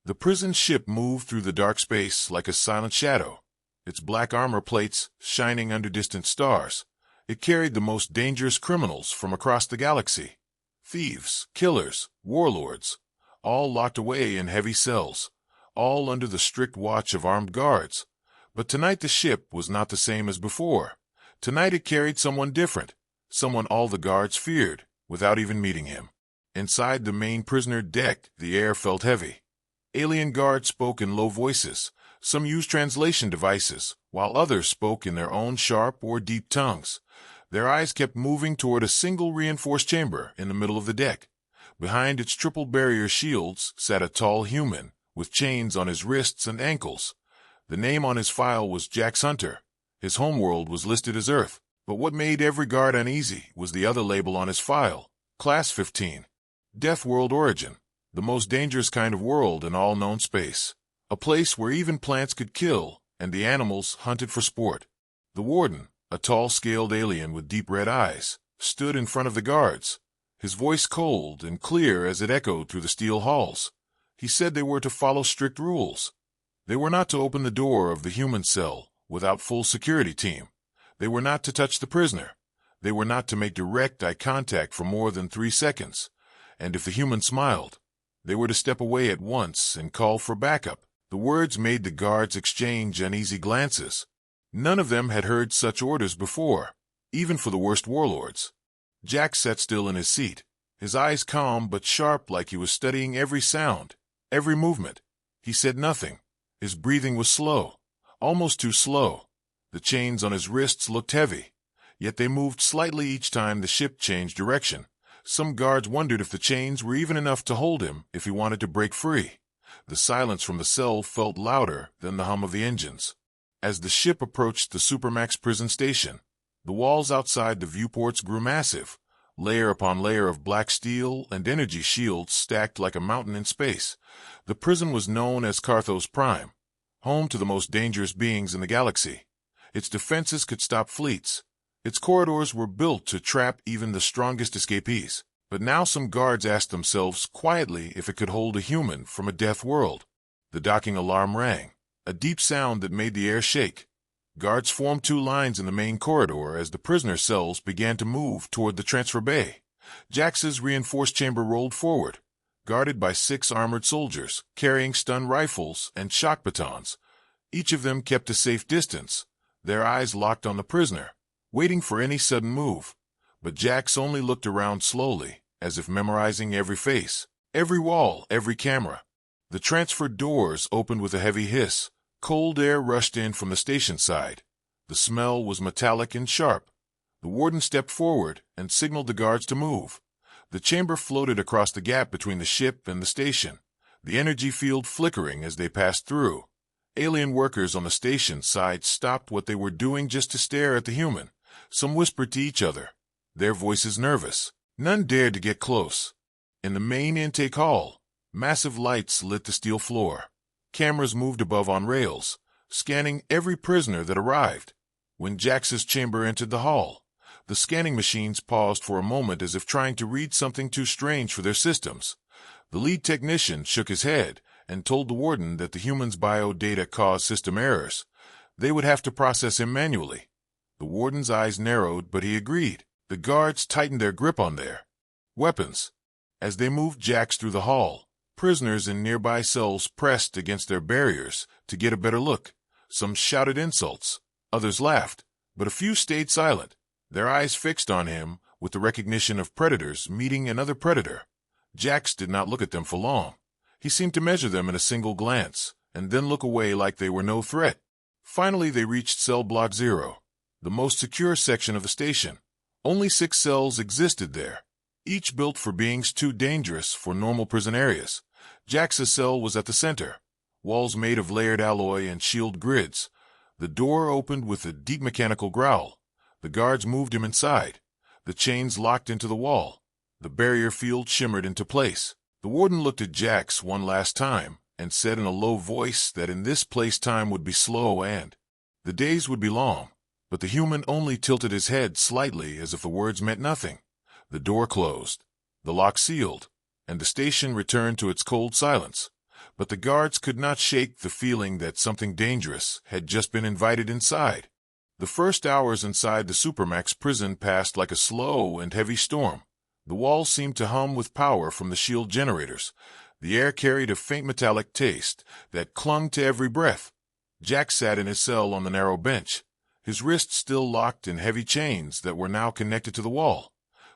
The prison ship moved through the dark space like a silent shadow, its black armor plates shining under distant stars. It carried the most dangerous criminals from across the galaxy. Thieves, killers, warlords, all locked away in heavy cells, all under the strict watch of armed guards. But tonight the ship was not the same as before. Tonight it carried someone different, someone all the guards feared, without even meeting him. Inside the main prisoner deck, the air felt heavy. Alien guards spoke in low voices. Some used translation devices, while others spoke in their own sharp or deep tongues. Their eyes kept moving toward a single reinforced chamber in the middle of the deck. Behind its triple barrier shields sat a tall human, with chains on his wrists and ankles. The name on his file was Jax Hunter. His homeworld was listed as Earth, but what made every guard uneasy was the other label on his file, Class 15. Deathworld Origin, the most dangerous kind of world in all known space. A place where even plants could kill, and the animals hunted for sport. The warden, a tall scaled alien with deep red eyes, stood in front of the guards, his voice cold and clear as it echoed through the steel halls. He said they were to follow strict rules. They were not to open the door of the human cell without full security team. They were not to touch the prisoner. They were not to make direct eye contact for more than 3 seconds. And if the human smiled, they were to step away at once and call for backup. The words made the guards exchange uneasy glances. None of them had heard such orders before, even for the worst warlords. Jack sat still in his seat, his eyes calm but sharp like he was studying every sound, every movement. He said nothing. His breathing was slow, almost too slow. The chains on his wrists looked heavy, yet they moved slightly each time the ship changed direction. Some guards wondered if the chains were even enough to hold him if he wanted to break free. The silence from the cell felt louder than the hum of the engines. As the ship approached the Supermax prison station, the walls outside the viewports grew massive, layer upon layer of black steel and energy shields stacked like a mountain in space. The prison was known as Carthos Prime, home to the most dangerous beings in the galaxy. Its defenses could stop fleets. Its corridors were built to trap even the strongest escapees. But now some guards asked themselves quietly if it could hold a human from a death world. The docking alarm rang, a deep sound that made the air shake. Guards formed 2 lines in the main corridor as the prisoner cells began to move toward the transfer bay. Jax's reinforced chamber rolled forward, guarded by 6 armored soldiers carrying stun rifles and shock batons. Each of them kept a safe distance, their eyes locked on the prisoner, waiting for any sudden move. But Jax only looked around slowly, as if memorizing every face, every wall, every camera. The transfer doors opened with a heavy hiss. Cold air rushed in from the station side. The smell was metallic and sharp. The warden stepped forward and signaled the guards to move. The chamber floated across the gap between the ship and the station, the energy field flickering as they passed through. Alien workers on the station side stopped what they were doing just to stare at the human. Some whispered to each other, their voices nervous. None dared to get close. In the main intake hall, massive lights lit the steel floor. Cameras moved above on rails, scanning every prisoner that arrived. When Jax's chamber entered the hall, the scanning machines paused for a moment as if trying to read something too strange for their systems. The lead technician shook his head and told the warden that the human's bio data caused system errors. They would have to process him manually. The warden's eyes narrowed, but he agreed. The guards tightened their grip on their weapons. As they moved Jax through the hall, prisoners in nearby cells pressed against their barriers to get a better look. Some shouted insults, others laughed, but a few stayed silent, their eyes fixed on him with the recognition of predators meeting another predator. Jax did not look at them for long. He seemed to measure them in a single glance, and then look away like they were no threat. Finally they reached Cell Block 0, the most secure section of the station. Only 6 cells existed there, each built for beings too dangerous for normal prison areas. Jax's cell was at the center, walls made of layered alloy and shield grids. The door opened with a deep mechanical growl. The guards moved him inside. The chains locked into the wall. The barrier field shimmered into place. The warden looked at Jax one last time and said in a low voice that in this place time would be slow and the days would be long. But the human only tilted his head slightly as if the words meant nothing. The door closed, the lock sealed, and the station returned to its cold silence. but the guards could not shake the feeling that something dangerous had just been invited inside. The first hours inside the Supermax prison passed like a slow and heavy storm. The walls seemed to hum with power from the shield generators. The air carried a faint metallic taste that clung to every breath. Jack sat in his cell on the narrow bench, his wrists still locked in heavy chains that were now connected to the wall.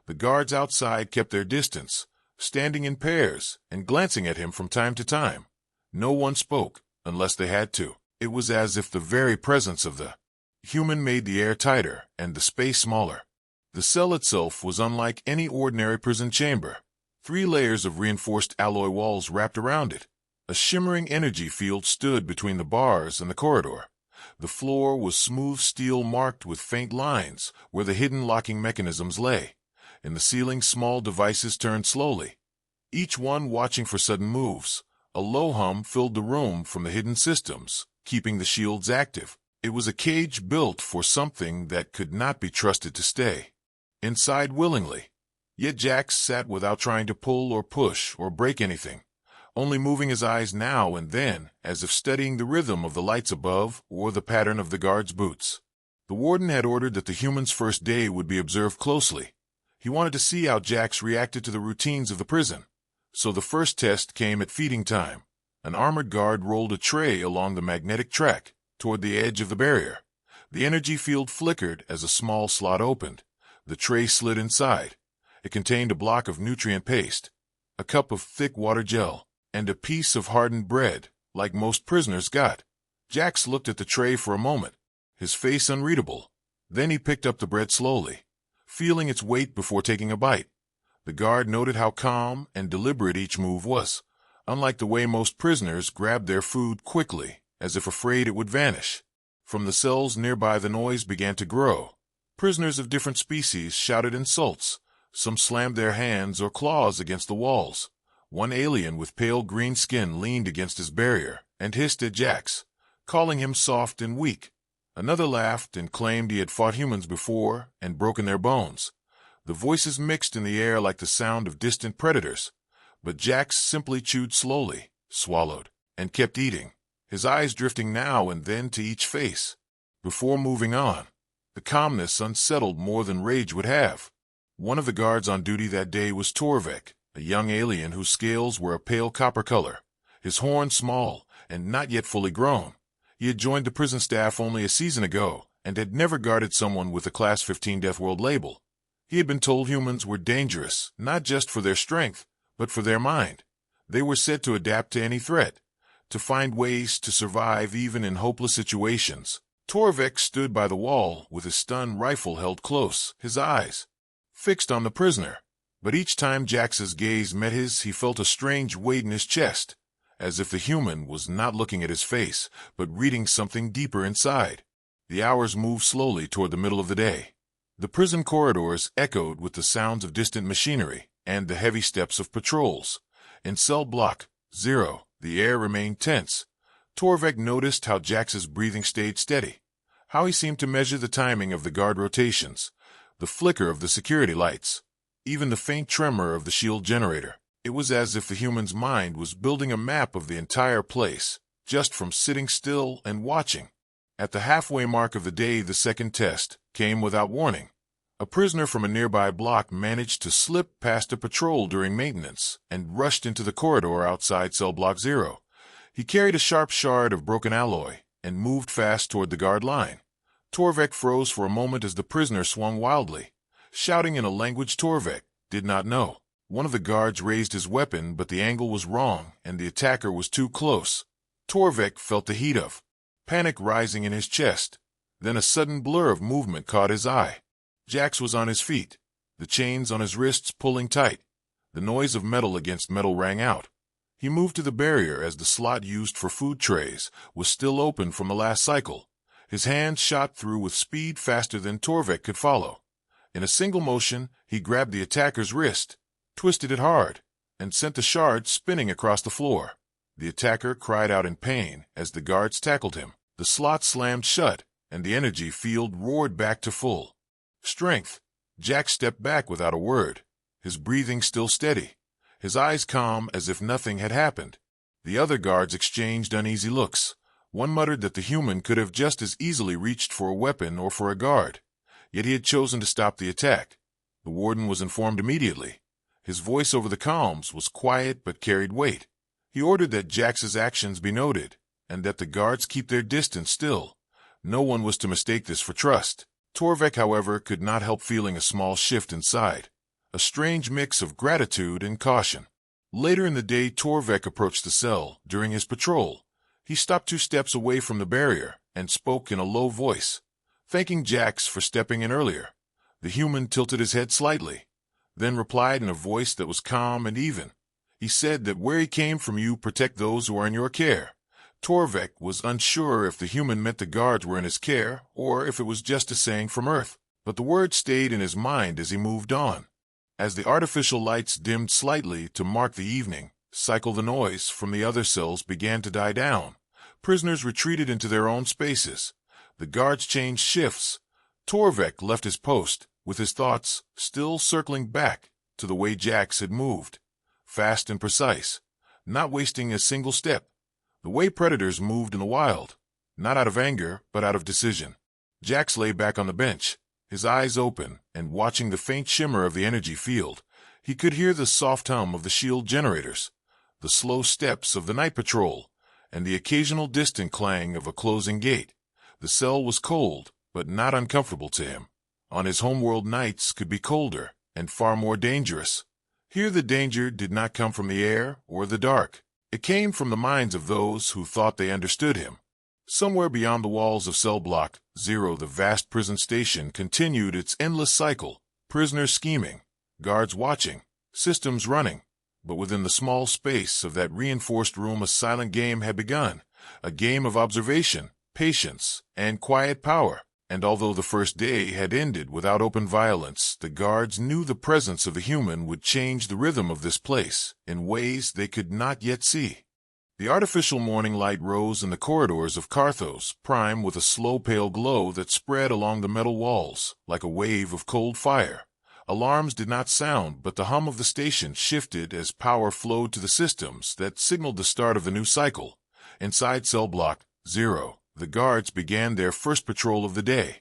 The guards outside kept their distance, standing in pairs and glancing at him from time to time. No one spoke, unless they had to. It was as if the very presence of the human made the air tighter and the space smaller. The cell itself was unlike any ordinary prison chamber. 3 layers of reinforced alloy walls wrapped around it. A shimmering energy field stood between the bars and the corridor. The floor was smooth steel marked with faint lines where the hidden locking mechanisms lay. In the ceiling, small devices turned slowly, each one watching for sudden moves. A low hum filled the room from the hidden systems, keeping the shields active. It was a cage built for something that could not be trusted to stay inside willingly. Yet Jax sat without trying to pull or push or break anything, only moving his eyes now and then as if studying the rhythm of the lights above or the pattern of the guards' boots. The warden had ordered that the human's first day would be observed closely. He wanted to see how Jax reacted to the routines of the prison. So the first test came at feeding time. An armored guard rolled a tray along the magnetic track toward the edge of the barrier. The energy field flickered as a small slot opened. The tray slid inside. It contained a block of nutrient paste, a cup of thick water gel, and a piece of hardened bread, like most prisoners got. Jax looked at the tray for a moment, his face unreadable. Then he picked up the bread slowly, feeling its weight before taking a bite. The guard noted how calm and deliberate each move was, unlike the way most prisoners grabbed their food quickly, as if afraid it would vanish. From the cells nearby, the noise began to grow. Prisoners of different species shouted insults. Some slammed their hands or claws against the walls. One alien with pale green skin leaned against his barrier and hissed at Jax, calling him soft and weak. Another laughed and claimed he had fought humans before and broken their bones. The voices mixed in the air like the sound of distant predators. But Jax simply chewed slowly, swallowed, and kept eating, his eyes drifting now and then to each face. Before moving on, the calmness unsettled more than rage would have. One of the guards on duty that day was Torvik, a young alien whose scales were a pale copper color, his horns small and not yet fully grown. He had joined the prison staff only a season ago and had never guarded someone with a Class 15 Deathworld label. He had been told humans were dangerous, not just for their strength, but for their mind. They were said to adapt to any threat, to find ways to survive even in hopeless situations. Torvik stood by the wall with his stun rifle held close, his eyes fixed on the prisoner. But each time Jax's gaze met his, he felt a strange weight in his chest, as if the human was not looking at his face, but reading something deeper inside. The hours moved slowly toward the middle of the day. The prison corridors echoed with the sounds of distant machinery and the heavy steps of patrols. In cell block 0, the air remained tense. Torvik noticed how Jax's breathing stayed steady, how he seemed to measure the timing of the guard rotations, the flicker of the security lights, even the faint tremor of the shield generator. It was as if the human's mind was building a map of the entire place, just from sitting still and watching. At the halfway mark of the day, the second test came without warning. A prisoner from a nearby block managed to slip past a patrol during maintenance and rushed into the corridor outside cell block 0. He carried a sharp shard of broken alloy and moved fast toward the guard line. Torvik froze for a moment as the prisoner swung wildly, shouting in a language Torvik did not know. One of the guards raised his weapon, but the angle was wrong and the attacker was too close. Torvik felt the heat of panic rising in his chest. Then a sudden blur of movement caught his eye. Jax was on his feet, the chains on his wrists pulling tight. The noise of metal against metal rang out. He moved to the barrier as the slot used for food trays was still open from the last cycle. His hands shot through with speed faster than Torvik could follow. In a single motion, he grabbed the attacker's wrist, twisted it hard, and sent the shard spinning across the floor. The attacker cried out in pain as the guards tackled him. The slot slammed shut, and the energy field roared back to full strength. Jax stepped back without a word, his breathing still steady, his eyes calm as if nothing had happened. The other guards exchanged uneasy looks. One muttered that the human could have just as easily reached for a weapon or for a guard, yet he had chosen to stop the attack. The warden was informed immediately. His voice over the comms was quiet but carried weight. He ordered that Jax's actions be noted, and that the guards keep their distance still. No one was to mistake this for trust. Torvek, however, could not help feeling a small shift inside, a strange mix of gratitude and caution. Later in the day, Torvek approached the cell during his patrol. He stopped 2 steps away from the barrier and spoke in a low voice, thanking Jax for stepping in earlier. The human tilted his head slightly, then replied in a voice that was calm and even. He said that where he came from, you protect those who are in your care. Torvek was unsure if the human meant the guards were in his care or if it was just a saying from Earth, but the word stayed in his mind as he moved on. As the artificial lights dimmed slightly to mark the evening cycle, the noise from the other cells began to die down. Prisoners retreated into their own spaces. The guards changed shifts. Torvek left his post, with his thoughts still circling back to the way Jax had moved, fast and precise, not wasting a single step. The way predators moved in the wild, not out of anger, but out of decision. Jax lay back on the bench, his eyes open and watching the faint shimmer of the energy field. He could hear the soft hum of the shield generators, the slow steps of the night patrol, and the occasional distant clang of a closing gate. The cell was cold, but not uncomfortable to him. On his homeworld, nights could be colder and far more dangerous. Here the danger did not come from the air or the dark. It came from the minds of those who thought they understood him. Somewhere beyond the walls of Cell Block 0, the vast prison station continued its endless cycle, prisoners scheming, guards watching, systems running. But within the small space of that reinforced room, a silent game had begun, a game of observation, patience, and quiet power. And although the first day had ended without open violence, the guards knew the presence of the human would change the rhythm of this place in ways they could not yet see. The artificial morning light rose in the corridors of Carthos Prime with a slow pale glow that spread along the metal walls like a wave of cold fire. Alarms did not sound, but the hum of the station shifted as power flowed to the systems that signaled the start of the new cycle. Inside Cell Block 0, the guards began their first patrol of the day,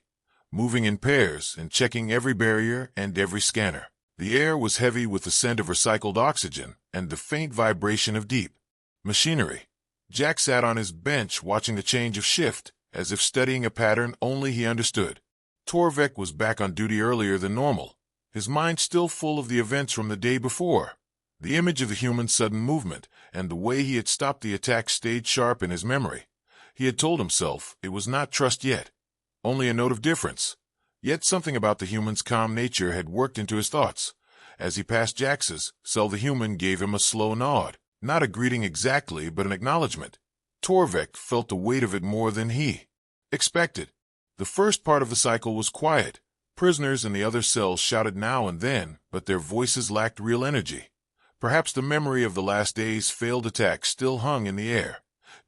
moving in pairs and checking every barrier and every scanner. The air was heavy with the scent of recycled oxygen and the faint vibration of deep machinery. Jack sat on his bench watching the change of shift, as if studying a pattern only he understood. Torvek was back on duty earlier than normal, his mind still full of the events from the day before. The image of the human's sudden movement and the way he had stopped the attack stayed sharp in his memory. He had told himself it was not trust yet, only a note of difference. Yet something about the human's calm nature had worked into his thoughts. As he passed Jax's cell, the human gave him a slow nod, not a greeting exactly, but an acknowledgement. Torvek felt the weight of it more than he expected. The first part of the cycle was quiet. Prisoners in the other cells shouted now and then, but their voices lacked real energy. Perhaps the memory of the last day's failed attack still hung in the air.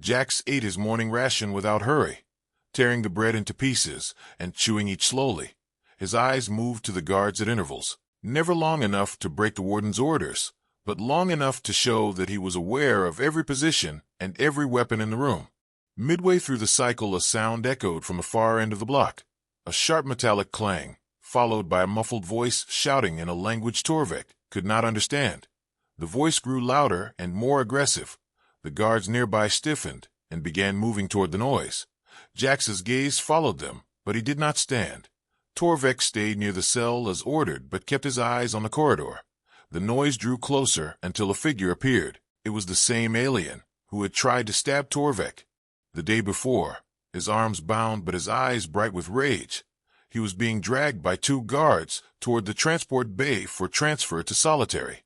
Jax ate his morning ration without hurry, tearing the bread into pieces and chewing each slowly. His eyes moved to the guards at intervals, never long enough to break the warden's orders, but long enough to show that he was aware of every position and every weapon in the room. Midway through the cycle, a sound echoed from the far end of the block, a sharp metallic clang, followed by a muffled voice shouting in a language Torvek could not understand. The voice grew louder and more aggressive. The guards nearby stiffened and began moving toward the noise. Jax's gaze followed them, but he did not stand. Torvek stayed near the cell as ordered, but kept his eyes on the corridor. The noise drew closer until a figure appeared. It was the same alien who had tried to stab Torvek the day before, his arms bound but his eyes bright with rage. He was being dragged by 2 guards toward the transport bay for transfer to solitary.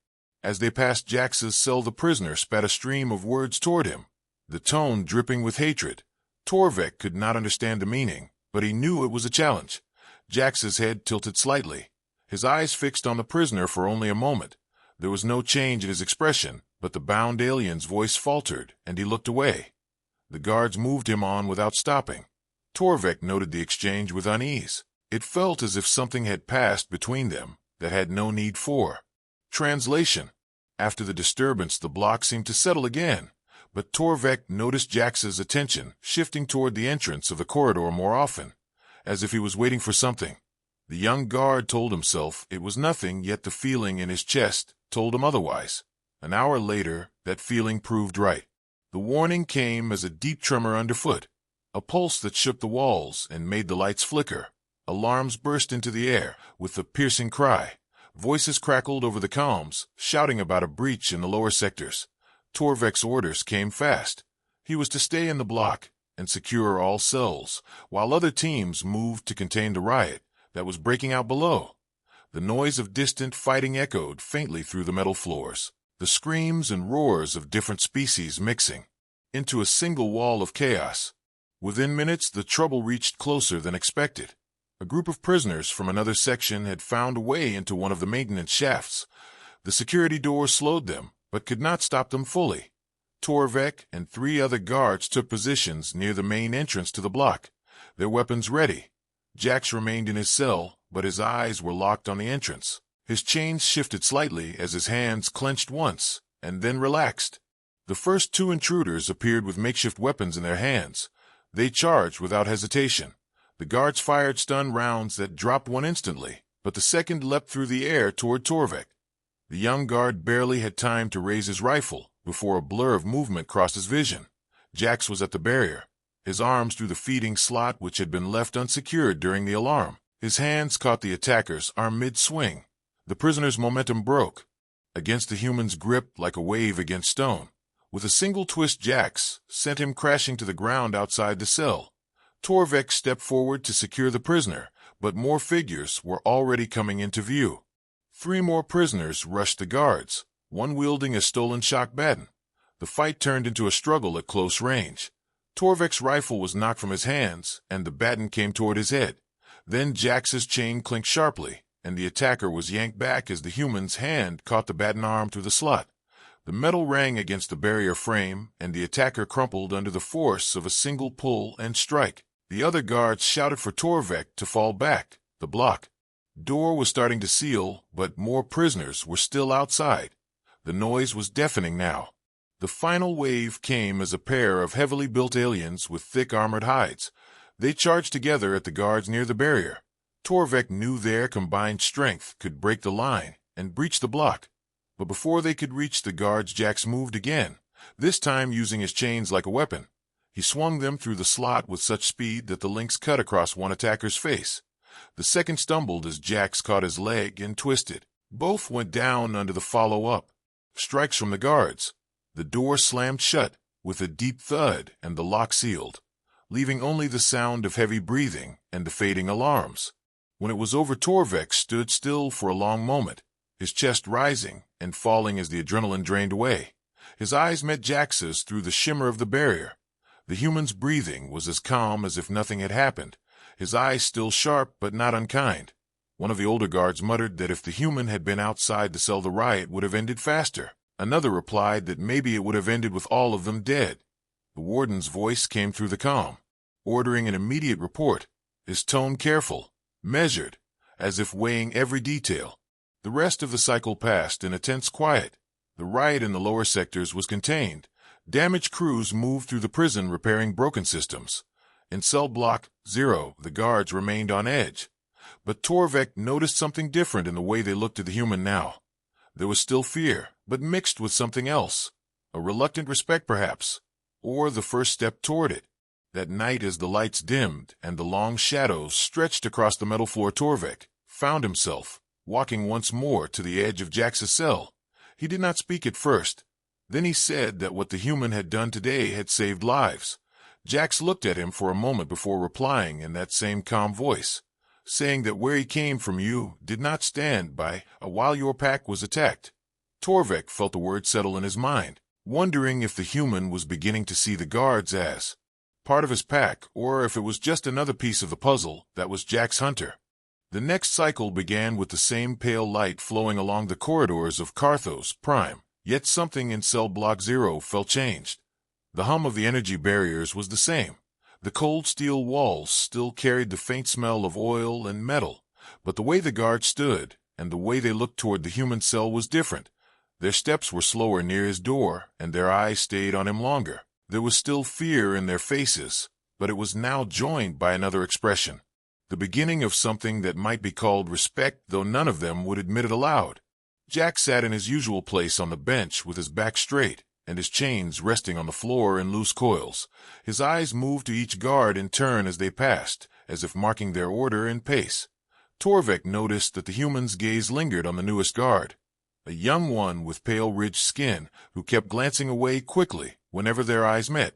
As they passed Jax's cell, the prisoner spat a stream of words toward him, the tone dripping with hatred. Torvek could not understand the meaning, but he knew it was a challenge. Jax's head tilted slightly, his eyes fixed on the prisoner for only a moment. There was no change in his expression, but the bound alien's voice faltered, and he looked away. The guards moved him on without stopping. Torvek noted the exchange with unease. It felt as if something had passed between them that had no need for translation. After the disturbance, the block seemed to settle again, But Torvek noticed Jax's attention shifting toward the entrance of the corridor more often, as if he was waiting for something. The young guard told himself it was nothing, yet the feeling in his chest told him otherwise. An hour later, that feeling proved right. The warning came as a deep tremor underfoot, a pulse that shook the walls and made the lights flicker. Alarms burst into the air with a piercing cry. Voices crackled over the comms, shouting about a breach in the lower sectors. Torvek's orders came fast. He was to stay in the block and secure all cells, while other teams moved to contain the riot that was breaking out below. The noise of distant fighting echoed faintly through the metal floors, the screams and roars of different species mixing into a single wall of chaos. Within minutes, the trouble reached closer than expected. A group of prisoners from another section had found a way into one of the maintenance shafts. The security door slowed them, but could not stop them fully. Torvek and 3 other guards took positions near the main entrance to the block, their weapons ready. Jax remained in his cell, but his eyes were locked on the entrance. His chains shifted slightly as his hands clenched once, and then relaxed. The first 2 intruders appeared with makeshift weapons in their hands. They charged without hesitation. The guards fired stun rounds that dropped one instantly, but the second leapt through the air toward Torvek. The young guard barely had time to raise his rifle before a blur of movement crossed his vision. Jax was at the barrier, his arms through the feeding slot which had been left unsecured during the alarm. His hands caught the attacker's arm mid-swing. The prisoner's momentum broke against the human's grip like a wave against stone. With a single twist, Jax sent him crashing to the ground outside the cell. Torvek stepped forward to secure the prisoner, but more figures were already coming into view. 3 more prisoners rushed the guards, one wielding a stolen shock baton. The fight turned into a struggle at close range. Torvek's rifle was knocked from his hands, and the baton came toward his head. Then Jax's chain clinked sharply, and the attacker was yanked back as the human's hand caught the baton arm through the slot. The metal rang against the barrier frame, and the attacker crumpled under the force of a single pull and strike. The other guards shouted for Torvek to fall back. The block door was starting to seal, but more prisoners were still outside. The noise was deafening now. The final wave came as a pair of heavily built aliens with thick armored hides. They charged together at the guards near the barrier. Torvek knew their combined strength could break the line and breach the block. But before they could reach the guards, Jax moved again, this time using his chains like a weapon. He swung them through the slot with such speed that the links cut across one attacker's face. The second stumbled as Jax caught his leg and twisted. Both went down under the follow-up strikes from the guards. The door slammed shut with a deep thud and the lock sealed, leaving only the sound of heavy breathing and the fading alarms. When it was over, Torvek stood still for a long moment, his chest rising and falling as the adrenaline drained away. His eyes met Jax's through the shimmer of the barrier. The human's breathing was as calm as if nothing had happened, his eyes still sharp but not unkind. One of the older guards muttered that if the human had been outside the cell, the riot would have ended faster. Another replied that maybe it would have ended with all of them dead. The warden's voice came through the comm, ordering an immediate report, his tone careful, measured, as if weighing every detail. The rest of the cycle passed in a tense quiet. The riot in the lower sectors was contained. Damaged crews moved through the prison repairing broken systems. In cell block 0, the guards remained on edge. But Torvek noticed something different in the way they looked at the human now. There was still fear, but mixed with something else. A reluctant respect, perhaps, or the first step toward it. That night, as the lights dimmed and the long shadows stretched across the metal floor, Torvek found himself walking once more to the edge of Jax's cell. He did not speak at first. Then he said that what the human had done today had saved lives. Jax looked at him for a moment before replying in that same calm voice, saying that where he came from, you did not stand by while your pack was attacked. Torvek felt the word settle in his mind, wondering if the human was beginning to see the guards as part of his pack, or if it was just another piece of the puzzle that was Jax Hunter. The next cycle began with the same pale light flowing along the corridors of Carthos Prime, yet something in cell block 0 felt changed. The hum of the energy barriers was the same. The cold steel walls still carried the faint smell of oil and metal, but the way the guards stood and the way they looked toward the human cell was different. Their steps were slower near his door, and their eyes stayed on him longer. There was still fear in their faces, but it was now joined by another expression, the beginning of something that might be called respect, though none of them would admit it aloud. Jack sat in his usual place on the bench with his back straight and his chains resting on the floor in loose coils. His eyes moved to each guard in turn as they passed, as if marking their order and pace. Torvik noticed that the human's gaze lingered on the newest guard, a young one with pale ridged skin who kept glancing away quickly whenever their eyes met.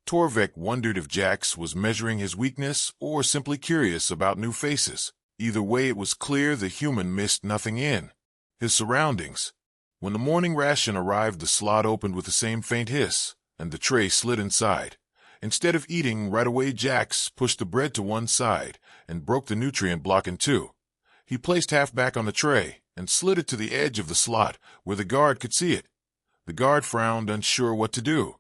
Torvik wondered if Jax was measuring his weakness or simply curious about new faces. Either way, it was clear the human missed nothing in his surroundings. When the morning ration arrived, the slot opened with the same faint hiss, and the tray slid inside. Instead of eating right away, Jax pushed the bread to one side and broke the nutrient block in two. He placed half back on the tray and slid it to the edge of the slot where the guard could see it. The guard frowned, unsure what to do.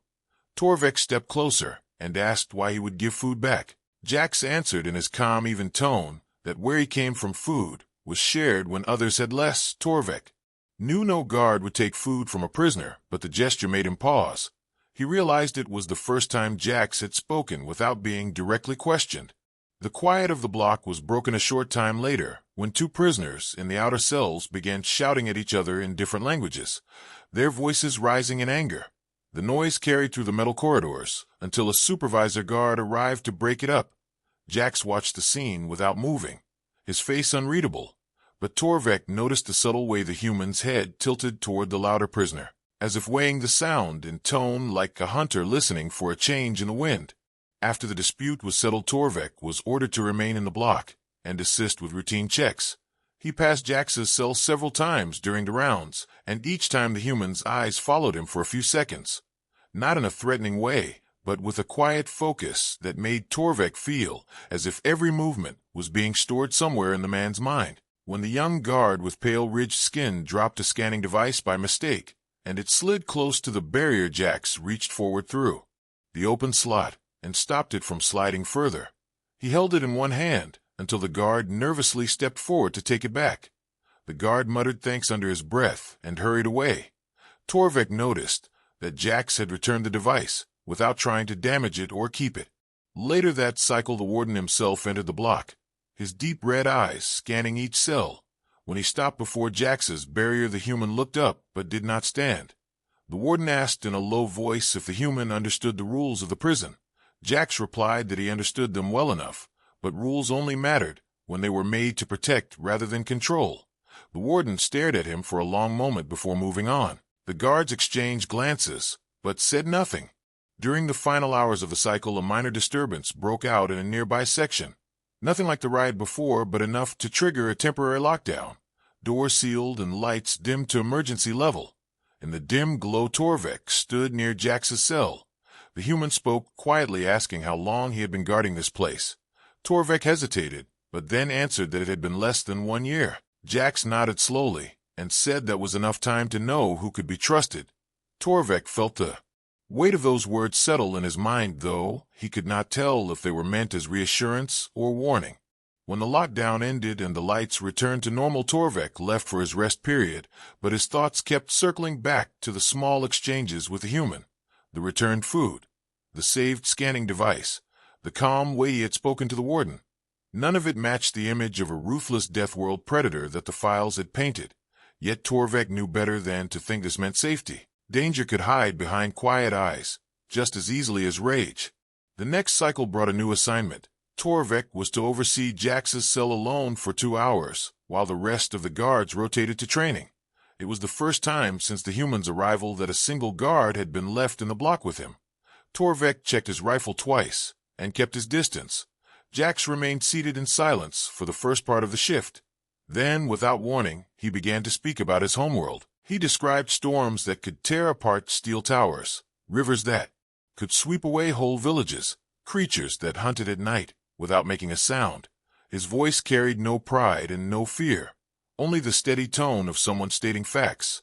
Torvik stepped closer and asked why he would give food back. Jax answered in his calm, even tone that where he came from, food was shared when others had less. Torvik knew no guard would take food from a prisoner, but the gesture made him pause. He realized it was the first time Jax had spoken without being directly questioned. The quiet of the block was broken a short time later when two prisoners in the outer cells began shouting at each other in different languages, their voices rising in anger. The noise carried through the metal corridors until a supervisor guard arrived to break it up. Jax watched the scene without moving, his face unreadable, but Torvik noticed the subtle way the human's head tilted toward the louder prisoner, as if weighing the sound in tone like a hunter listening for a change in the wind. After the dispute was settled, Torvik was ordered to remain in the block and assist with routine checks. He passed Jax's cell several times during the rounds, and each time the human's eyes followed him for a few seconds. Not in a threatening way, but with a quiet focus that made Torvik feel as if every movement was being stored somewhere in the man's mind. When the young guard with pale ridged skin dropped a scanning device by mistake, and it slid close to the barrier, Jax reached forward through the open slot and stopped it from sliding further. He held it in one hand until the guard nervously stepped forward to take it back. The guard muttered thanks under his breath and hurried away. Torvik noticed that Jax had returned the device without trying to damage it or keep it. Later that cycle, the warden himself entered the block, his deep red eyes scanning each cell. When he stopped before Jax's barrier, the human looked up but did not stand. The warden asked in a low voice if the human understood the rules of the prison. Jax replied that he understood them well enough, but rules only mattered when they were made to protect rather than control. The warden stared at him for a long moment before moving on. The guards exchanged glances, but said nothing. During the final hours of the cycle, a minor disturbance broke out in a nearby section. Nothing like the riot before, but enough to trigger a temporary lockdown. Doors sealed and lights dimmed to emergency level. In the dim glow, Torvik stood near Jax's cell. The human spoke quietly, asking how long he had been guarding this place. Torvik hesitated, but then answered that it had been less than 1 year. Jax nodded slowly and said that was enough time to know who could be trusted. Torvik felt the weight of those words settle in his mind, though he could not tell if they were meant as reassurance or warning. When the lockdown ended and the lights returned to normal, Torvik left for his rest period, but his thoughts kept circling back to the small exchanges with the human, the returned food, the saved scanning device, the calm way he had spoken to the warden. None of it matched the image of a ruthless Deathworld predator that the files had painted. Yet Torvik knew better than to think this meant safety. Danger could hide behind quiet eyes, just as easily as rage. The next cycle brought a new assignment. Torvik was to oversee Jax's cell alone for 2 hours, while the rest of the guards rotated to training. It was the first time since the human's arrival that a single guard had been left in the block with him. Torvik checked his rifle twice and kept his distance. Jax remained seated in silence for the first part of the shift. Then, without warning, he began to speak about his homeworld. He described storms that could tear apart steel towers, rivers that could sweep away whole villages, creatures that hunted at night without making a sound. His voice carried no pride and no fear, only the steady tone of someone stating facts.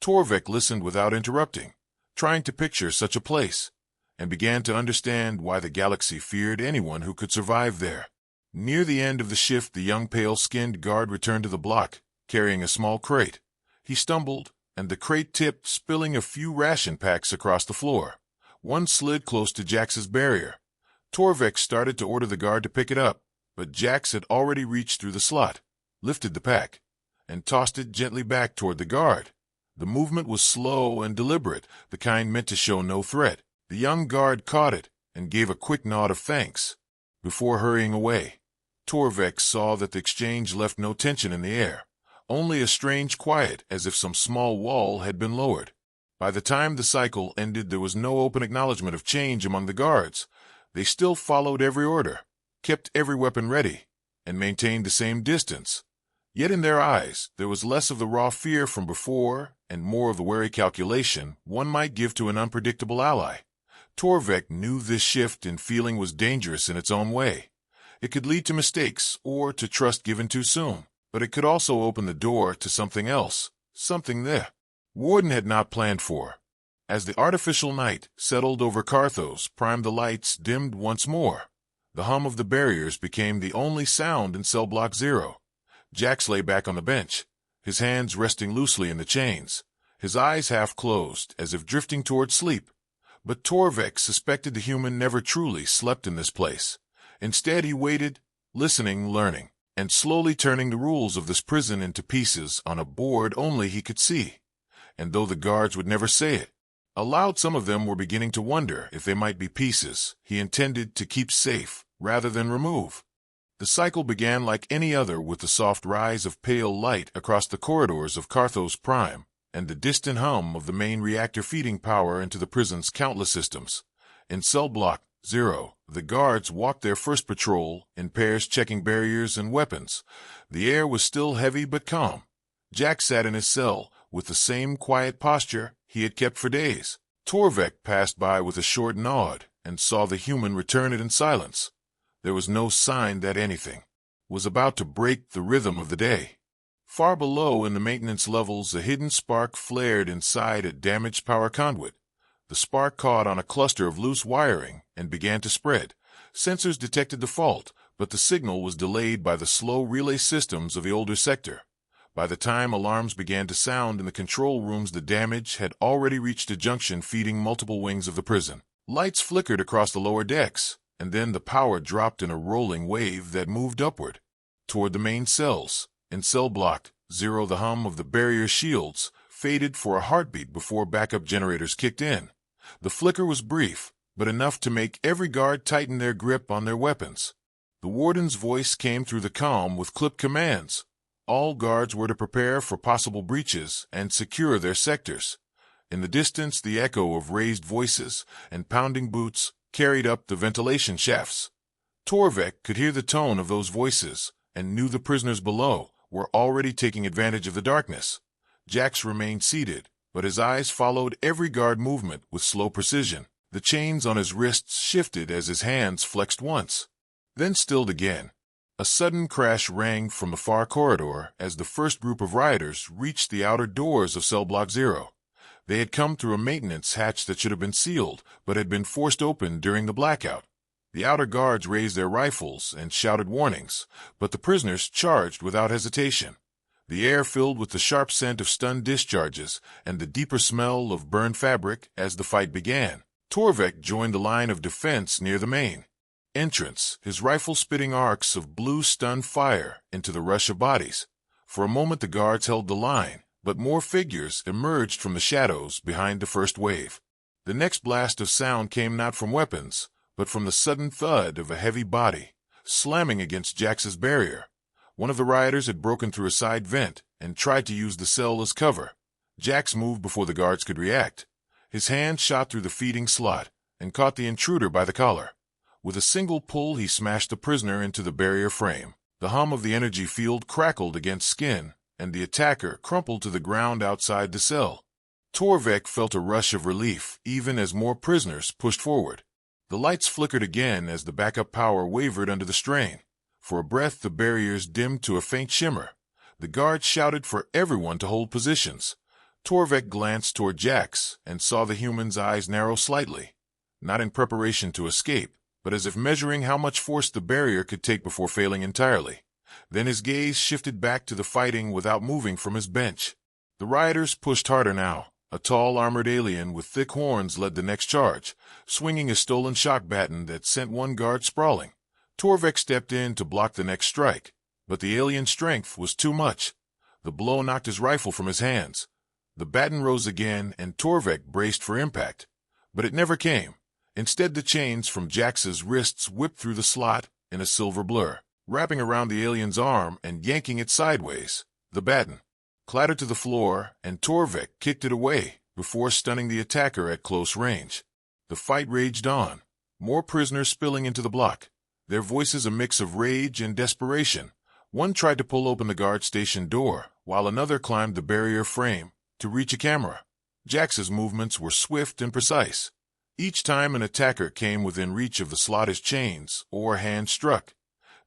Torvik listened without interrupting, trying to picture such a place, and began to understand why the galaxy feared anyone who could survive there. Near the end of the shift, the young pale-skinned guard returned to the block, carrying a small crate. He stumbled, and the crate tipped, spilling a few ration packs across the floor. One slid close to Jax's barrier. Torvik started to order the guard to pick it up, but Jax had already reached through the slot, lifted the pack, and tossed it gently back toward the guard. The movement was slow and deliberate, the kind meant to show no threat. The young guard caught it and gave a quick nod of thanks. Before hurrying away, Torvik saw that the exchange left no tension in the air, only a strange quiet, as if some small wall had been lowered. By the time the cycle ended, there was no open acknowledgement of change among the guards. They still followed every order, kept every weapon ready, and maintained the same distance. Yet in their eyes, there was less of the raw fear from before and more of the wary calculation one might give to an unpredictable ally. Torvik knew this shift in feeling was dangerous in its own way. It could lead to mistakes or to trust given too soon, but it could also open the door to something else, something the Warden had not planned for. As the artificial night settled over Carthos, the lights dimmed once more. The hum of the barriers became the only sound in cell block 0. Jax lay back on the bench, his hands resting loosely in the chains, his eyes half closed as if drifting toward sleep. But Torvik suspected the human never truly slept in this place. Instead he waited, listening, learning, and slowly turning the rules of this prison into pieces on a board only he could see. And though the guards would never say it, aloud some of them were beginning to wonder if they might be pieces he intended to keep safe rather than remove. The cycle began like any other, with the soft rise of pale light across the corridors of Carthos Prime and the distant hum of the main reactor feeding power into the prison's countless systems. In cell block 0, the guards walked their first patrol in pairs, checking barriers and weapons. The air was still heavy but calm. Jax sat in his cell with the same quiet posture he had kept for days. Torvik passed by with a short nod and saw the human return it in silence. There was no sign that anything was about to break the rhythm of the day. Far below in the maintenance levels, a hidden spark flared inside a damaged power conduit. The spark caught on a cluster of loose wiring and began to spread. Sensors detected the fault, but the signal was delayed by the slow relay systems of the older sector. By the time alarms began to sound in the control rooms, the damage had already reached a junction feeding multiple wings of the prison. Lights flickered across the lower decks, and then the power dropped in a rolling wave that moved upward toward the main cells. In cell block 0, the hum of the barrier shields faded for a heartbeat before backup generators kicked in. The flicker was brief, but enough to make every guard tighten their grip on their weapons. The warden's voice came through the calm with clipped commands. All guards were to prepare for possible breaches and secure their sectors. In the distance, the echo of raised voices and pounding boots carried up the ventilation shafts. Torvik could hear the tone of those voices and knew the prisoners below were already taking advantage of the darkness. Jax remained seated, but his eyes followed every guard movement with slow precision. The chains on his wrists shifted as his hands flexed once, then stilled again. A sudden crash rang from the far corridor as the first group of rioters reached the outer doors of cell block 0. They had come through a maintenance hatch that should have been sealed, but had been forced open during the blackout. The outer guards raised their rifles and shouted warnings, but the prisoners charged without hesitation. The air filled with the sharp scent of stun discharges and the deeper smell of burned fabric as the fight began. Torvik joined the line of defense near the main entrance, his rifle spitting arcs of blue stun fire into the rush of bodies. For a moment the guards held the line, but more figures emerged from the shadows behind the first wave. The next blast of sound came not from weapons, but from the sudden thud of a heavy body slamming against Jax's barrier. One of the rioters had broken through a side vent and tried to use the cell as cover. Jax moved before the guards could react. His hand shot through the feeding slot and caught the intruder by the collar. With a single pull, he smashed the prisoner into the barrier frame. The hum of the energy field crackled against skin, and the attacker crumpled to the ground outside the cell. Torvik felt a rush of relief even as more prisoners pushed forward. The lights flickered again as the backup power wavered under the strain. For a breath, the barriers dimmed to a faint shimmer. The guards shouted for everyone to hold positions. Torvik glanced toward Jax and saw the human's eyes narrow slightly, not in preparation to escape, but as if measuring how much force the barrier could take before failing entirely. Then his gaze shifted back to the fighting without moving from his bench. The rioters pushed harder now. A tall, armored alien with thick horns led the next charge, swinging a stolen shock baton that sent one guard sprawling. Torvek stepped in to block the next strike, but the alien's strength was too much. The blow knocked his rifle from his hands. The baton rose again, and Torvek braced for impact. But it never came. Instead, the chains from Jax's wrists whipped through the slot in a silver blur, wrapping around the alien's arm and yanking it sideways. The baton clattered to the floor, and Torvek kicked it away before stunning the attacker at close range. The fight raged on, more prisoners spilling into the block, their voices a mix of rage and desperation. One tried to pull open the guard station door, while another climbed the barrier frame to reach a camera. Jax's movements were swift and precise. Each time an attacker came within reach of the slot, his chains or hand struck,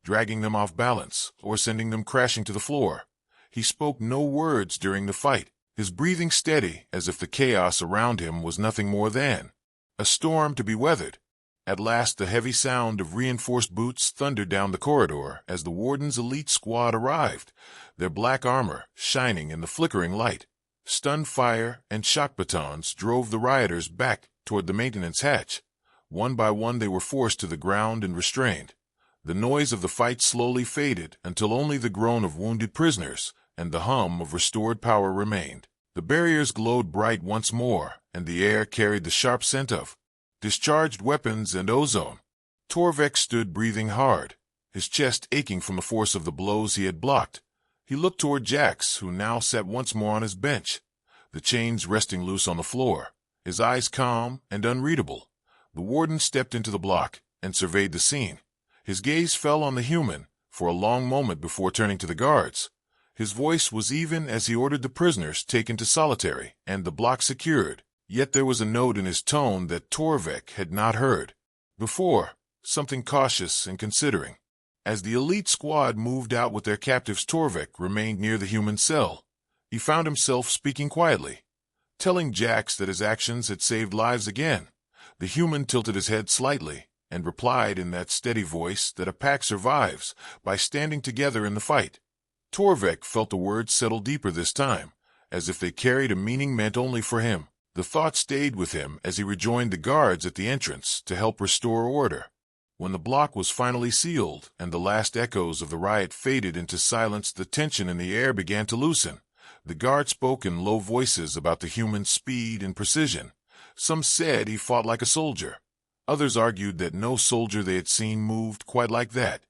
dragging them off balance or sending them crashing to the floor. He spoke no words during the fight, his breathing steady as if the chaos around him was nothing more than a storm to be weathered. At last, the heavy sound of reinforced boots thundered down the corridor as the warden's elite squad arrived, their black armor shining in the flickering light. Stun fire and shock batons drove the rioters back toward the maintenance hatch. One by one they were forced to the ground and restrained. The noise of the fight slowly faded until only the groan of wounded prisoners and the hum of restored power remained. The barriers glowed bright once more, and the air carried the sharp scent of discharged weapons and ozone. Torvek stood breathing hard, his chest aching from the force of the blows he had blocked. He looked toward Jax, who now sat once more on his bench, the chains resting loose on the floor, his eyes calm and unreadable. The warden stepped into the block and surveyed the scene. His gaze fell on the human for a long moment before turning to the guards. His voice was even as he ordered the prisoners taken to solitary and the block secured, yet there was a note in his tone that Torvek had not heard before, something cautious and considering. As the elite squad moved out with their captives, Torvek remained near the human cell. He found himself speaking quietly, telling Jax that his actions had saved lives again. The human tilted his head slightly and replied in that steady voice that a pack survives by standing together in the fight. Torvek felt the words settle deeper this time, as if they carried a meaning meant only for him. The thought stayed with him as he rejoined the guards at the entrance to help restore order. When the block was finally sealed and the last echoes of the riot faded into silence, the tension in the air began to loosen. The guards spoke in low voices about the human's speed and precision. Some said he fought like a soldier. Others argued that no soldier they had seen moved quite like that.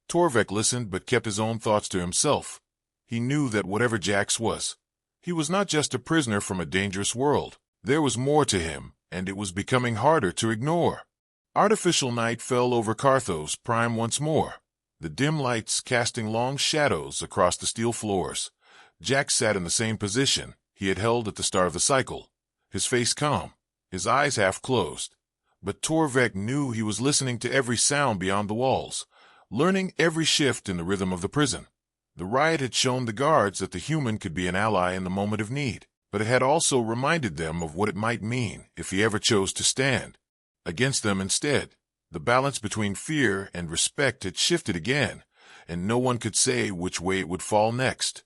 Torvek listened but kept his own thoughts to himself. He knew that whatever Jax was, he was not just a prisoner from a dangerous world. There was more to him, and it was becoming harder to ignore. Artificial night fell over Carthos Prime once more, the dim lights casting long shadows across the steel floors. Jax sat in the same position he had held at the start of the cycle, his face calm, his eyes half closed. But Torvek knew he was listening to every sound beyond the walls, learning every shift in the rhythm of the prison. The riot had shown the guards that the human could be an ally in the moment of need, but it had also reminded them of what it might mean if he ever chose to stand against them instead. The balance between fear and respect had shifted again, and no one could say which way it would fall next.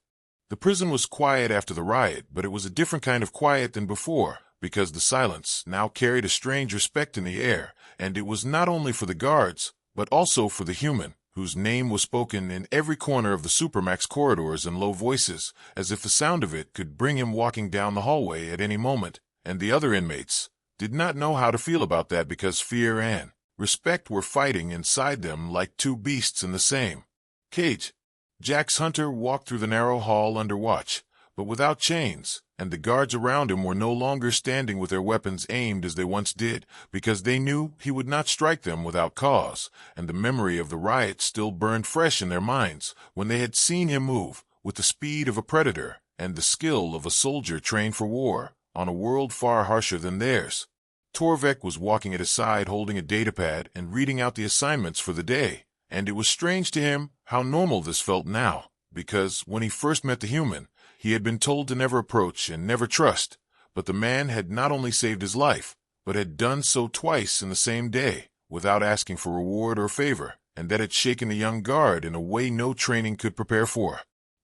The prison was quiet after the riot, but it was a different kind of quiet than before, because the silence now carried a strange respect in the air, and it was not only for the guards, but also for the human, whose name was spoken in every corner of the Supermax corridors in low voices, as if the sound of it could bring him walking down the hallway at any moment. And the other inmates did not know how to feel about that, because fear and respect were fighting inside them like two beasts in the same cage. Jax Hunter walked through the narrow hall under watch, but without chains, and the guards around him were no longer standing with their weapons aimed as they once did, because they knew he would not strike them without cause, and the memory of the riot still burned fresh in their minds when they had seen him move with the speed of a predator and the skill of a soldier trained for war on a world far harsher than theirs. Torvek was walking at his side holding a datapad and reading out the assignments for the day, and it was strange to him how normal this felt now, because when he first met the human, he had been told to never approach and never trust, but the man had not only saved his life, but had done so twice in the same day, without asking for reward or favor, and that had shaken the young guard in a way no training could prepare for.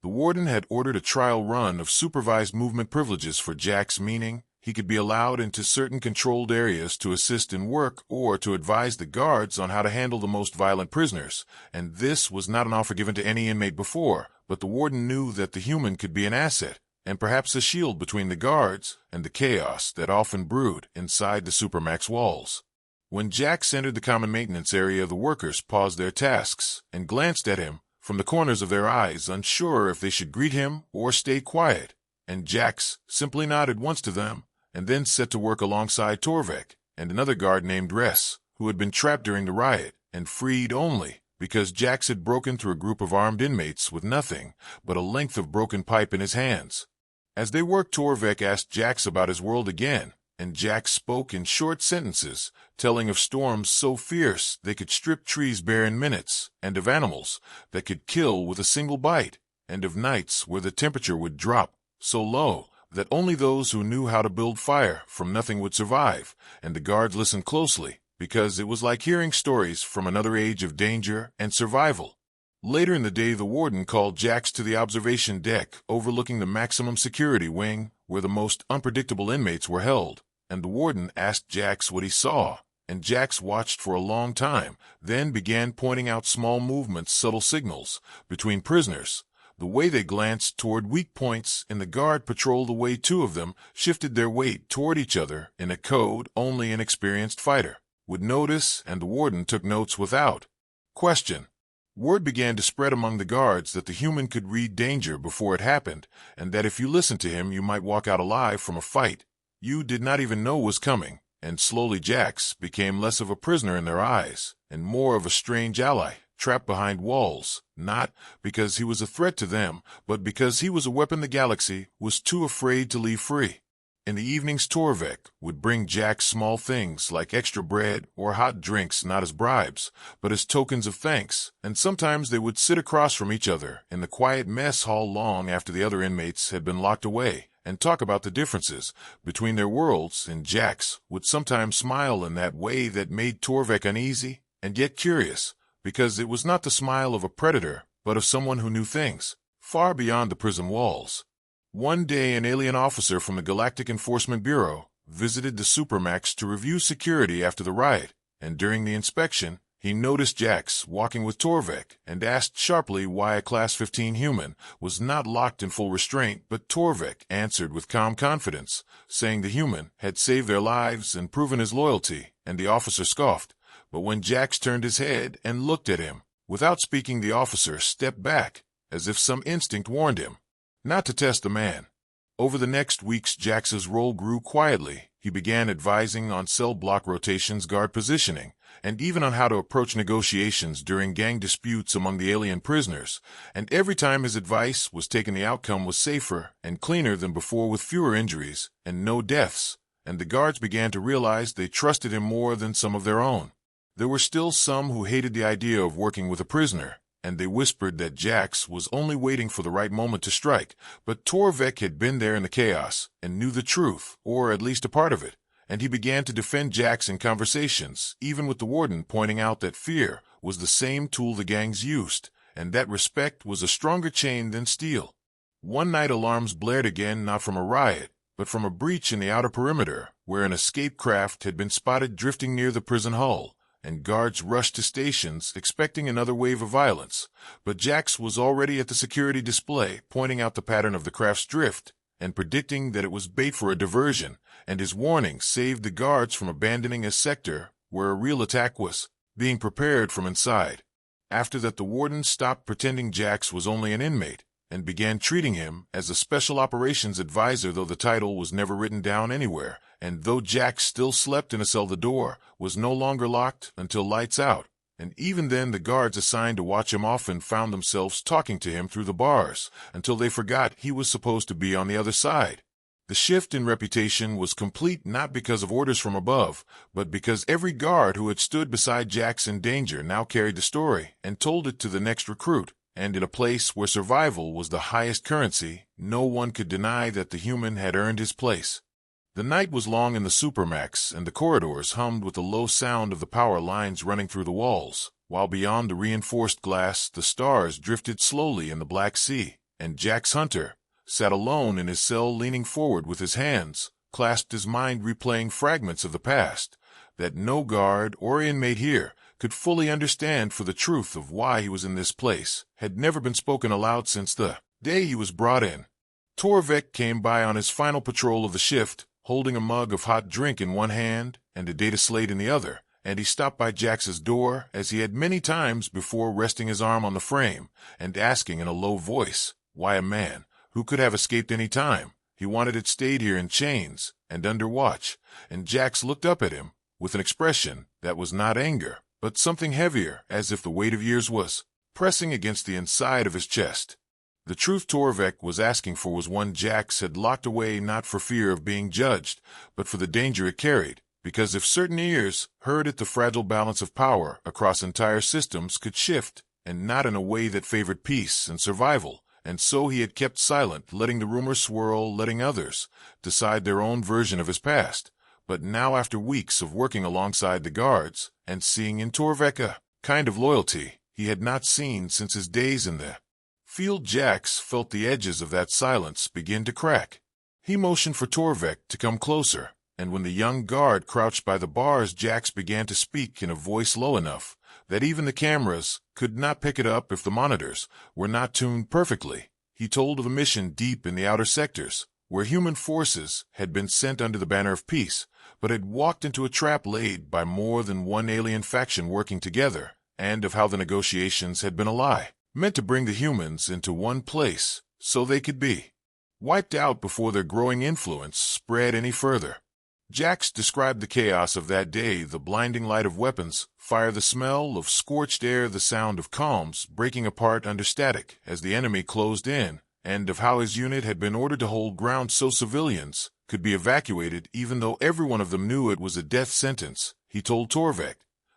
The warden had ordered a trial run of supervised movement privileges for Jax, meaning he could be allowed into certain controlled areas to assist in work or to advise the guards on how to handle the most violent prisoners, and this was not an offer given to any inmate before, but the warden knew that the human could be an asset, and perhaps a shield between the guards and the chaos that often brewed inside the Supermax walls. When Jax entered the common maintenance area, the workers paused their tasks and glanced at him from the corners of their eyes, unsure if they should greet him or stay quiet, and Jax simply nodded once to them and then set to work alongside Torvik and another guard named Ress, who had been trapped during the riot and freed only because Jax had broken through a group of armed inmates with nothing but a length of broken pipe in his hands. As they worked, Torvik asked Jax about his world again, and Jax spoke in short sentences, telling of storms so fierce they could strip trees bare in minutes, and of animals that could kill with a single bite, and of nights where the temperature would drop so low that only those who knew how to build fire from nothing would survive, and the guards listened closely, because it was like hearing stories from another age of danger and survival. Later in the day, the warden called Jax to the observation deck overlooking the maximum security wing, where the most unpredictable inmates were held, and the warden asked Jax what he saw, and Jax watched for a long time, then began pointing out small movements, subtle signals, between prisoners, the way they glanced toward weak points in the guard patrol, the way two of them shifted their weight toward each other in a code only an experienced fighter would notice, and the warden took notes without question. Word began to spread among the guards that the human could read danger before it happened, and that if you listened to him you might walk out alive from a fight you did not even know was coming, and slowly Jax became less of a prisoner in their eyes, and more of a strange ally, trapped behind walls, not because he was a threat to them, but because he was a weapon the galaxy was too afraid to leave free. In the evenings, Torvik would bring Jax small things like extra bread or hot drinks, not as bribes, but as tokens of thanks, and sometimes they would sit across from each other in the quiet mess hall long after the other inmates had been locked away, and talk about the differences between their worlds, and Jax would sometimes smile in that way that made Torvik uneasy and yet curious, because it was not the smile of a predator, but of someone who knew things far beyond the prison walls. One day, an alien officer from the Galactic Enforcement Bureau visited the Supermax to review security after the riot, and during the inspection, he noticed Jax walking with Torvik and asked sharply why a Class 15 human was not locked in full restraint, but Torvik answered with calm confidence, saying the human had saved their lives and proven his loyalty, and the officer scoffed. But when Jax turned his head and looked at him, without speaking, the officer stepped back, as if some instinct warned him not to test the man. Over the next weeks, Jax's role grew quietly. He began advising on cell block rotations, guard positioning, and even on how to approach negotiations during gang disputes among the alien prisoners, and every time his advice was taken, the outcome was safer and cleaner than before, with fewer injuries and no deaths, and the guards began to realize they trusted him more than some of their own. There were still some who hated the idea of working with a prisoner, and they whispered that Jax was only waiting for the right moment to strike, but Torvik had been there in the chaos and knew the truth, or at least a part of it, and he began to defend Jax in conversations, even with the warden pointing out that fear was the same tool the gangs used, and that respect was a stronger chain than steel. One night, alarms blared again, not from a riot, but from a breach in the outer perimeter, where an escape craft had been spotted drifting near the prison hull, and guards rushed to stations expecting another wave of violence, but Jax was already at the security display, pointing out the pattern of the craft's drift and predicting that it was bait for a diversion, and his warning saved the guards from abandoning a sector where a real attack was being prepared from inside. After that, the warden stopped pretending Jax was only an inmate and began treating him as a special operations advisor, though the title was never written down anywhere, and though Jax still slept in a cell, the door was no longer locked until lights out, and even then the guards assigned to watch him often found themselves talking to him through the bars until they forgot he was supposed to be on the other side. The shift in reputation was complete, not because of orders from above, but because every guard who had stood beside Jax in danger now carried the story and told it to the next recruit. And in a place where survival was the highest currency, no one could deny that the human had earned his place. The night was long in the Supermax, and the corridors hummed with the low sound of the power lines running through the walls, while beyond the reinforced glass the stars drifted slowly in the Black Sea, and Jax Hunter sat alone in his cell, leaning forward with his hands clasped, his mind replaying fragments of the past that no guard or inmate here could fully understand, for the truth of why he was in this place had never been spoken aloud since the day he was brought in. Torvik came by on his final patrol of the shift, holding a mug of hot drink in one hand and a data slate in the other, and he stopped by Jax's door, as he had many times before, resting his arm on the frame and asking in a low voice why a man who could have escaped any time he wanted had stayed here in chains and under watch. And Jax looked up at him with an expression that was not anger, but something heavier, as if the weight of years was pressing against the inside of his chest. The truth Torvik was asking for was one Jax had locked away, not for fear of being judged, but for the danger it carried, because if certain ears heard it, the fragile balance of power across entire systems could shift, and not in a way that favored peace and survival. And so he had kept silent, letting the rumors swirl, letting others decide their own version of his past. But now, after weeks of working alongside the guards and seeing in Torvik a kind of loyalty he had not seen since his days in the field, Jax felt the edges of that silence begin to crack. He motioned for Torvik to come closer, and when the young guard crouched by the bars, Jax began to speak in a voice low enough that even the cameras could not pick it up if the monitors were not tuned perfectly. He told of a mission deep in the outer sectors, where human forces had been sent under the banner of peace, but had walked into a trap laid by more than one alien faction working together, and of how the negotiations had been a lie, meant to bring the humans into one place so they could be wiped out before their growing influence spread any further. Jax described the chaos of that day, the blinding light of weapons fire, the smell of scorched air, the sound of columns breaking apart under static as the enemy closed in, and of how his unit had been ordered to hold ground so civilians could be evacuated, even though every one of them knew it was a death sentence. He told Torvik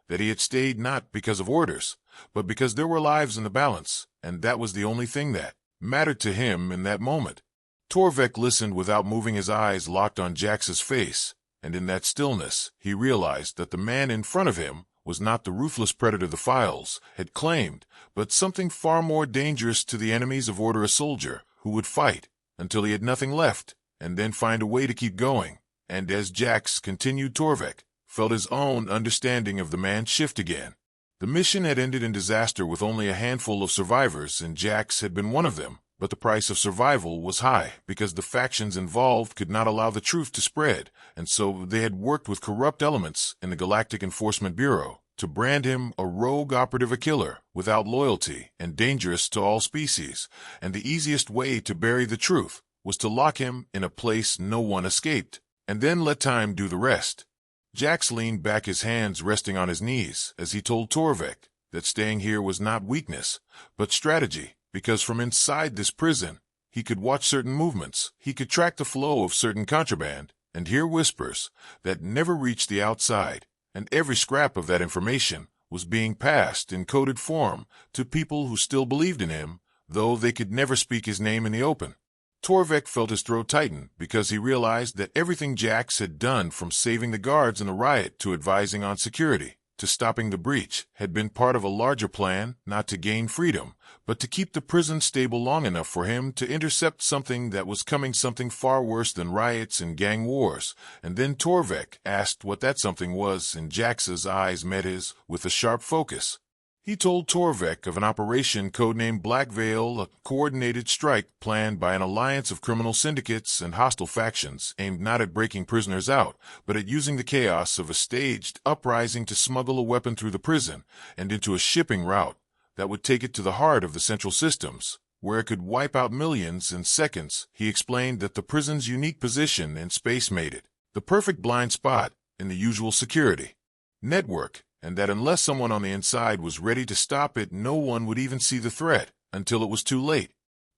that he had stayed not because of orders, but because there were lives in the balance, and that was the only thing that mattered to him in that moment. Torvik listened without moving, his eyes locked on Jax's face, and in that stillness he realized that the man in front of him was not the ruthless predator the files had claimed, but something far more dangerous to the enemies of order, a soldier who would fight until he had nothing left, and then find a way to keep going. And as Jax continued, Torvik felt his own understanding of the man shift again. The mission had ended in disaster with only a handful of survivors, and Jax had been one of them. But the price of survival was high, because the factions involved could not allow the truth to spread, and so they had worked with corrupt elements in the Galactic Enforcement Bureau to brand him a rogue operative, a killer without loyalty and dangerous to all species. And the easiest way to bury the truth was to lock him in a place no one escaped, and then let time do the rest. Jax leaned back, his hands resting on his knees, as he told Torvik that staying here was not weakness, but strategy. Because from inside this prison, he could watch certain movements, he could track the flow of certain contraband, and hear whispers that never reached the outside, and every scrap of that information was being passed in coded form to people who still believed in him, though they could never speak his name in the open. Torvik felt his throat tighten, because he realized that everything Jax had done, from saving the guards in the riot to advising on security to stopping the breach, had been part of a larger plan, not to gain freedom, but to keep the prison stable long enough for him to intercept something that was coming, something far worse than riots and gang wars. And then Torvik asked what that something was, and Jax's eyes met his with a sharp focus. He told Torvik of an operation codenamed Black Veil, a coordinated strike planned by an alliance of criminal syndicates and hostile factions, aimed not at breaking prisoners out, but at using the chaos of a staged uprising to smuggle a weapon through the prison and into a shipping route that would take it to the heart of the central systems, where it could wipe out millions in seconds. He explained that the prison's unique position in space made it the perfect blind spot in the usual security network, and that unless someone on the inside was ready to stop it, no one would even see the threat until it was too late.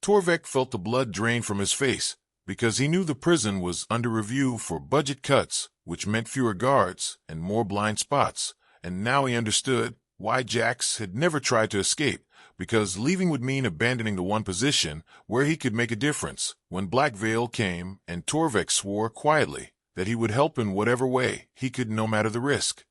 Torvik felt the blood drain from his face, because he knew the prison was under review for budget cuts, which meant fewer guards and more blind spots, and now he understood why Jax had never tried to escape, because leaving would mean abandoning the one position where he could make a difference. When Black Veil came, and Torvik swore quietly that he would help in whatever way he could, no matter the risk.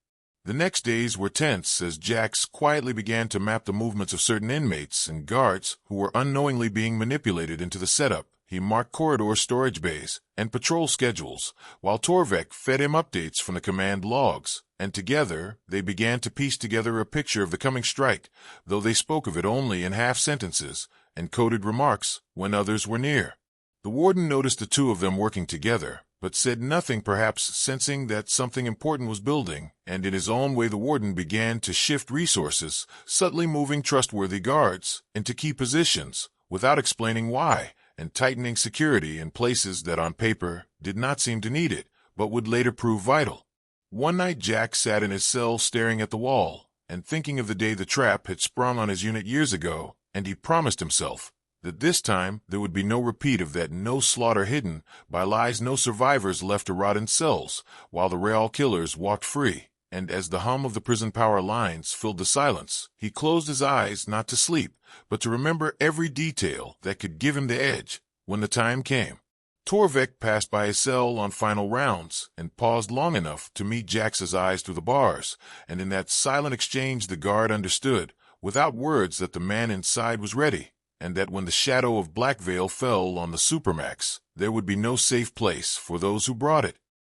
The next days were tense as Jax quietly began to map the movements of certain inmates and guards who were unknowingly being manipulated into the setup. He marked corridor storage bays and patrol schedules, while Torvek fed him updates from the command logs, and together they began to piece together a picture of the coming strike, though they spoke of it only in half-sentences and coded remarks when others were near. The warden noticed the two of them working together, but said nothing, perhaps sensing that something important was building, and in his own way the warden began to shift resources, subtly moving trustworthy guards into key positions without explaining why, and tightening security in places that on paper did not seem to need it, but would later prove vital. One night Jack sat in his cell staring at the wall, and thinking of the day the trap had sprung on his unit years ago, and he promised himself that this time there would be no repeat of that, no slaughter hidden by lies, no survivors left to rot in cells, while the real killers walked free. And as the hum of the prison power lines filled the silence, he closed his eyes not to sleep, but to remember every detail that could give him the edge when the time came. Torvek passed by his cell on final rounds and paused long enough to meet Jax's eyes through the bars, and in that silent exchange the guard understood, without words, that the man inside was ready, and that when the shadow of Black Veil fell on the Supermax, there would be no safe place for those who brought it.